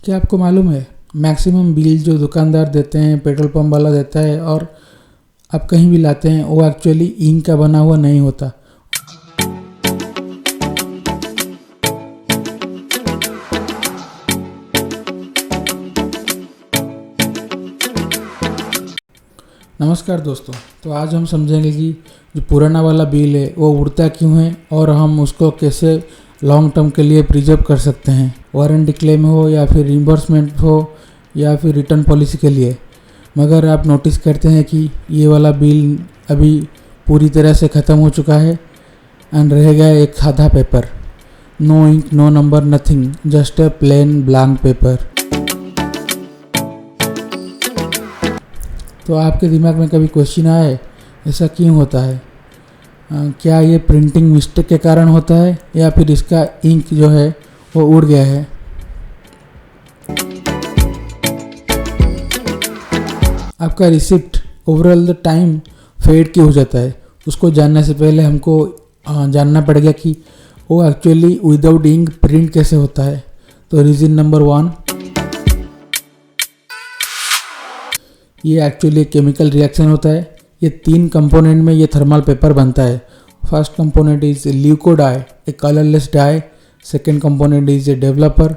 क्या आपको मालूम है मैक्सिमम बिल जो दुकानदार देते हैं, पेट्रोल पंप वाला देता है और आप कहीं भी लाते हैं, वो एक्चुअली इंक का बना हुआ नहीं होता। नमस्कार दोस्तों, तो आज हम समझेंगे कि जो पुराना वाला बिल है वो उड़ता क्यों है और हम उसको कैसे लॉन्ग टर्म के लिए प्रिजर्व कर सकते हैं, वारंटी क्लेम हो या फिर रिम्बर्समेंट हो या फिर रिटर्न पॉलिसी के लिए। मगर आप नोटिस करते हैं कि ये वाला बिल अभी पूरी तरह से ख़त्म हो चुका है एंड रह गया एक सादा paper, no ink, no number, nothing, just a plain blank paper. तो आपके दिमाग में कभी क्वेश्चन आया है ऐसा क्यों होता है? क्या ये प्रिंटिंग मिस्टेक के कारण होता है या फिर इसका इंक जो है वो उड़ गया है? आपका receipt overall the time fade क्यों हो जाता है? उसको जानने से पहले हमको जानना पड़ेगा कि वो एक्चुअली विदाउट इंक प्रिंट कैसे होता है। तो रीज़न नंबर 1, ये एक्चुअली केमिकल रिएक्शन होता है। ये 3 कंपोनेंट में ये थर्मल पेपर बनता है। First component is leuco dye, a colourless dye. Second component is a developer,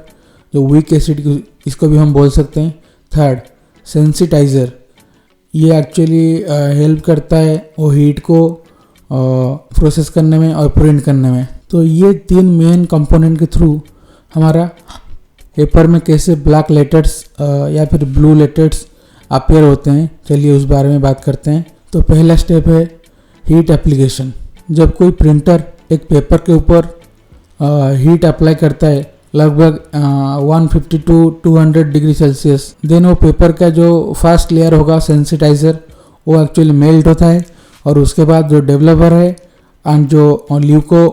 जो वीक एसिड इसको भी हम बोल सकते हैं। थर्ड सेंसिटाइज़र, ये एक्चुअली हेल्प करता है वो हीट को प्रोसेस करने में और प्रिंट करने में। तो ये 3 मेन कंपोनेंट के थ्रू हमारा पेपर में कैसे ब्लैक लेटर्स या फिर ब्लू लेटर्स अपीयर होते हैं, चलिए उस बारे में बात करते हैं। तो पहला स्टेप है हीट एप्लीकेशन। जब कोई प्रिंटर एक पेपर के ऊपर हीट अप्लाई करता है लगभग 150 to 200 डिग्री सेल्सियस, देन वो पेपर का जो फर्स्ट लेयर होगा सेंसिटाइज़र वो एक्चुअली मेल्ट होता है और उसके बाद जो डेवलपर है एंड जो ल्यूको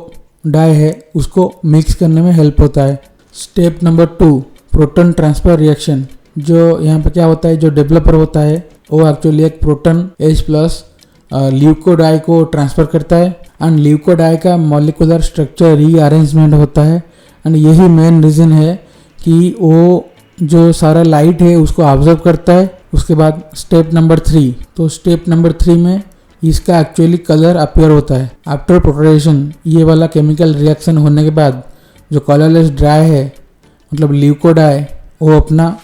डाई है उसको मिक्स करने में हेल्प होता है। Step number 2, proton transfer reaction. जो यहाँ पे क्या होता है, जो डेवलपर होता है वो एक्चुअली एक proton H plus leuco dye को ट्रांसफ़र करता है एंड ल्यूको डाई का मॉलिकुलर स्ट्रक्चर रीअरेंजमेंट होता है एंड यही मेन रीज़न है कि वो जो सारा लाइट है उसको ऑब्जर्व करता है। उसके बाद स्टेप नंबर 3, तो स्टेप नंबर 3 में इसका एक्चुअली कलर अपीयर होता है। आफ्टर प्रोटोनेशन, ये वाला केमिकल रिएक्शन होने के बाद जो कलरलेस ड्राई है मतलब ल्यूको डाई, वो अपना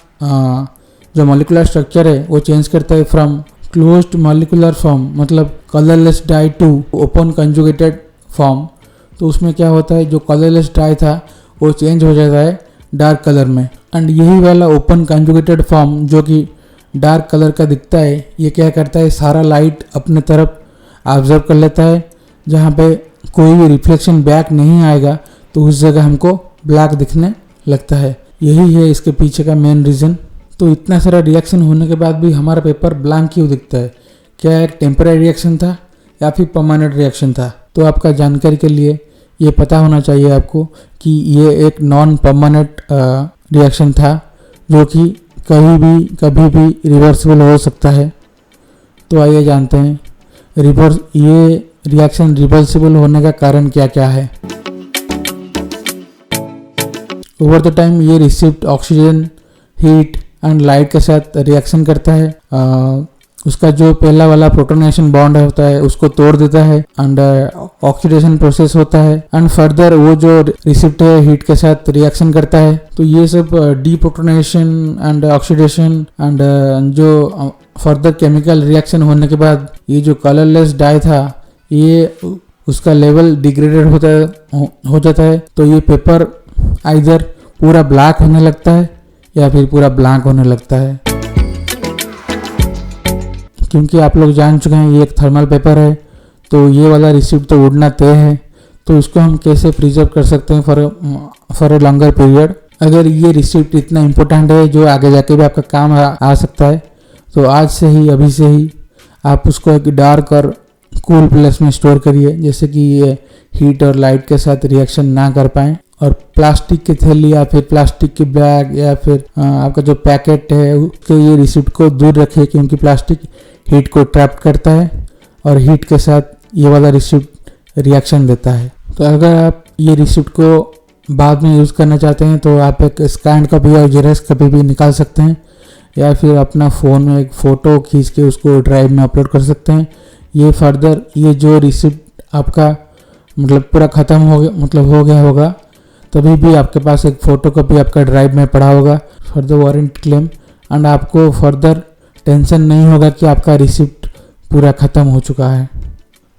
जो मॉलिकुलर स्ट्रक्चर है वो चेंज करता है फ्रॉम क्लोज्ड मॉलिकुलर फॉर्म मतलब colourless dye to open conjugated form. तो उसमें क्या होता है, जो कलरलेस डाई था वो चेंज हो जाता है डार्क कलर में एंड यही वाला ओपन कंजुगेटेड फॉर्म जो कि डार्क कलर का दिखता है, ये क्या करता है, सारा लाइट अपने तरफ ऑब्जर्व कर लेता है। जहाँ पे कोई भी रिफ्लेक्शन बैक नहीं आएगा तो उस जगह हमको ब्लैक दिखने लगता है। यही है इसके पीछे का मेन रीज़न। तो इतना सारा रिएक्शन होने के बाद भी हमारा पेपर ब्लैंक क्यों दिखता है? क्या एक टेम्पररी रिएक्शन था या फिर परमानेंट रिएक्शन था? तो आपका जानकारी के लिए ये पता होना चाहिए आपको कि ये एक नॉन परमानेंट रिएक्शन था जो कि कभी भी रिवर्सिबल हो सकता है। तो आइए जानते हैं ये रिएक्शन रिवर्सिबल होने का कारण क्या क्या है। ओवर द टाइम ये receipt oxygen, heat and light के साथ रिएक्शन करता है। उसका जो पहला वाला प्रोटोनेशन बॉन्ड होता है उसको तोड़ देता है एंड ऑक्सीडेशन प्रोसेस होता है एंड फर्दर वो जो रिसिप्ट है हीट के साथ रिएक्शन करता है। तो ये सब डीप्रोटोनेशन एंड ऑक्सीडेशन एंड जो फर्दर केमिकल रिएक्शन होने के बाद ये जो कलरलेस डाई था ये उसका लेवल डिग्रेडेड हो जाता है। तो ये पेपर आइदर पूरा ब्लैक होने लगता है या फिर पूरा ब्लैंक होने लगता है। क्योंकि आप लोग जान चुके हैं ये एक थर्मल पेपर है तो ये वाला रिसिप्ट तो उड़ना तय है। तो इसको हम कैसे प्रिजर्व कर सकते हैं फॉर ए लॉन्गर पीरियड? अगर ये रिसिप्ट इतना इम्पोर्टेंट है जो आगे जाके भी आपका काम आ सकता है तो आज से ही, अभी से ही आप उसको एक डार्क और कूल प्लेस में स्टोर करिए, जैसे कि ये हीट और लाइट के साथ रिएक्शन ना कर पाए। और प्लास्टिक की थैली या फिर प्लास्टिक की बैग या फिर आपका जो पैकेट है उसके ये रिसिप्ट को दूर रखिए, क्योंकि प्लास्टिक हीट को ट्रैप करता है और हीट के साथ ये वाला रिसिप्ट रिएक्शन देता है। तो अगर आप ये रिसिप्ट को बाद में यूज़ करना चाहते हैं तो आप एक स्कैन कॉपी और जेरॉक्स कॉपी भी निकाल सकते हैं, या फिर अपना फ़ोन में एक फ़ोटो खींच के उसको ड्राइव में अपलोड कर सकते हैं। ये फर्दर ये जो रिसिप्ट आपका मतलब पूरा ख़त्म हो गया होगा, तभी भी आपके पास एक फ़ोटो कॉपी आपका ड्राइव में पड़ा होगा for the warranty claim, and आपको फर्दर टेंशन नहीं होगा कि आपका रिसिप्ट पूरा ख़त्म हो चुका है।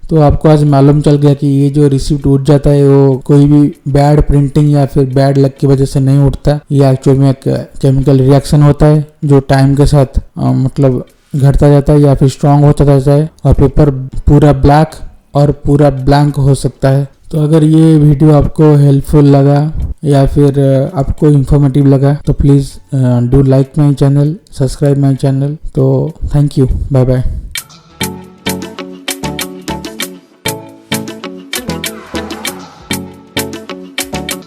तो आपको आज मालूम चल गया कि ये जो रिसिप्ट उठ जाता है वो कोई भी बैड प्रिंटिंग या फिर बैड लक की वजह से नहीं उठता। ये एक्चुअल में एक केमिकल रिएक्शन होता है जो टाइम के साथ मतलब घटता जाता है या फिर स्ट्रांग होता जाता है, और पेपर पूरा ब्लैक और पूरा ब्लैंक हो सकता है। तो अगर ये वीडियो आपको हेल्पफुल लगा या फिर आपको इन्फॉर्मेटिव लगा तो please do like my channel, subscribe my channel. तो थैंक यू, बाय बाय।